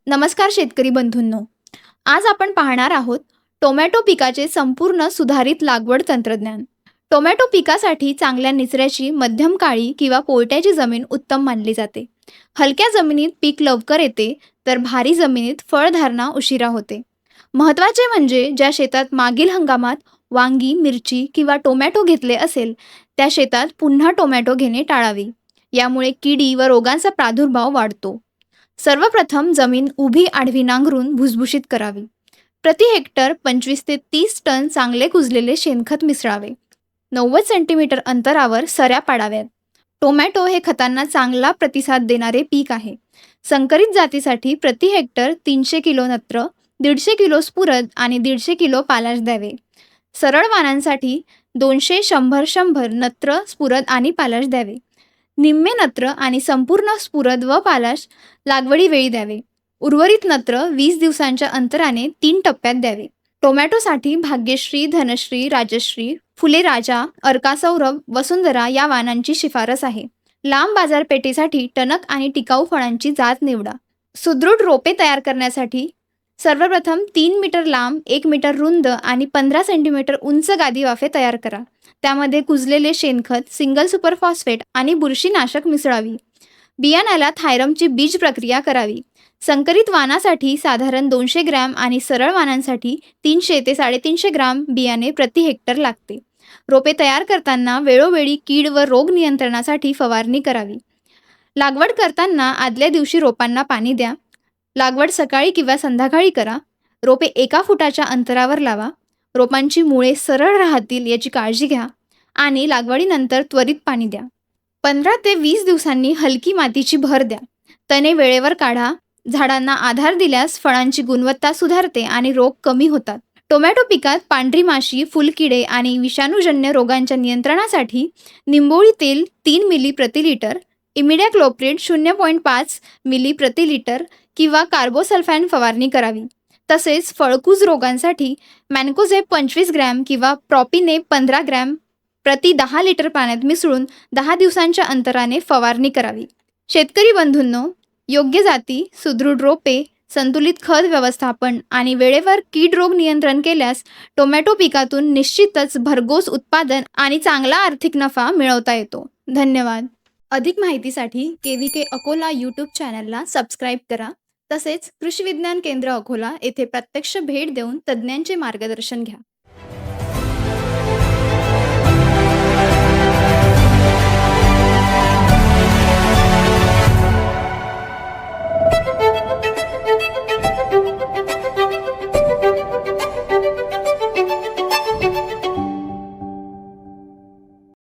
नमस्कार शेतकरी बंधूंनो. आज आपण पाहणार आहोत टोमॅटो पिकाचे संपूर्ण सुधारित लागवड तंत्रज्ञान. टोमॅटो पिकासाठी चांगल्या निचऱ्याची मध्यम काळी किंवा पोयट्याची जमीन उत्तम मानली जाते. हलक्या जमिनीत पीक लवकर येते, तर भारी जमिनीत फळधारणा उशिरा होते. महत्त्वाचे म्हणजे ज्या शेतात मागील हंगामात वांगी, मिरची किंवा टोमॅटो घेतले असेल, त्या शेतात पुन्हा टोमॅटो घेणे टाळावे. यामुळे किडी व रोगांचा प्रादुर्भाव वाढतो. सर्वप्रथम जमीन उभी आडवी नांगरून भुसभुशीत करावी. प्रति हेक्टर 25 ते 30 टन चांगले कुजलेले शेणखत मिसळावे. 90 सेंटीमीटर अंतरावर सऱ्या पाडाव्यात. टोमॅटो हे खतांना चांगला प्रतिसाद देणारे पीक आहे. संकरित जातीसाठी प्रति हेक्टर 300 किलो नत्र, 150 किलो स्फुरद आणि 150 किलो पालाश द्यावे. सरळ वाणांसाठी 200-100-100 नत्र, स्फुरद आणि पालाश द्यावे. निम्मे नत्र आणि संपूर्ण स्फुरद व पालाश लागवडीवेळी द्यावे. उर्वरित नत्र 20 दिवसांच्या अंतराने 3 टप्प्यात द्यावे. टोमॅटोसाठी भाग्यश्री, धनश्री, राजश्री, फुले राजा, अर्का सौरभ, वसुंधरा या वाणांची शिफारस आहे. लांब बाजारपेठेसाठी टणक आणि टिकाऊ फळांची जात निवडा. सुदृढ रोपे तयार करण्यासाठी सर्वप्रथम 3 मीटर लांब, 1 मीटर रुंद आणि 15 सेंटीमीटर उंच गादी वाफे तयार करा. त्यामध्ये कुजलेले शेणखत, सिंगल सुपर फॉस्फेट आणि बुरशीनाशक मिसळावी. बियाण्याला थायरमची बीज प्रक्रिया करावी. संकरित वाणासाठी साधारण 200 ग्रॅम आणि सरळ वाणांसाठी 300 ते 350 ग्राम बियाणे प्रति हेक्टर लागते. रोपे तयार करताना वेळोवेळी कीड व रोग नियंत्रणासाठी फवारणी करावी. लागवड करताना आदल्या दिवशी रोपांना पाणी द्या. लागवड सकाळी किंवा संध्याकाळी करा. रोपे 1 फुटाच्या अंतरावर लावा. रोपांची मुळे सरळ राहतील याची काळजी घ्या आणि लागवडीनंतर त्वरित पाणी द्या. 15 ते 20 दिवसांनी हलकी मातीची भर द्या. तणे वेळेवर काढा. झाडांना आधार दिल्यास फळांची गुणवत्ता सुधारते आणि रोग कमी होतात. टोमॅटो पिकात पांढरी माशी, फुलकिडे आणि विषाणूजन्य रोगांच्या नियंत्रणासाठी निंबोळी तेल 3 मिली प्रति लिटर, इमिडॅक्लोप्रिड 0.5 मिली प्रति लिटर किंवा कार्बोसल्फॅन फवारणी करावी. तसेच फळकूज रोगांसाठी मॅन्कोझेब 25 ग्रॅम किंवा प्रॉपिनेप 15 ग्रॅम प्रति 10 लिटर पाण्यात मिसळून 10 दिवसांच्या अंतराने फवारणी करावी. शेतकरी बंधूंनो, योग्य जाती, सुदृढ रोपे, संतुलित खत व्यवस्थापन आणि वेळेवर कीड रोग नियंत्रण केल्यास टोमॅटो पिकातून निश्चितच भरघोस उत्पादन आणि चांगला आर्थिक नफा मिळवता येतो. धन्यवाद. अधिक माहितीसाठी KVK अकोला यूट्यूब चॅनलला सबस्क्राईब करा. तसेच कृषी विज्ञान केंद्र अकोला येथे प्रत्यक्ष भेट देऊन तज्ज्ञांचे मार्गदर्शन घ्या.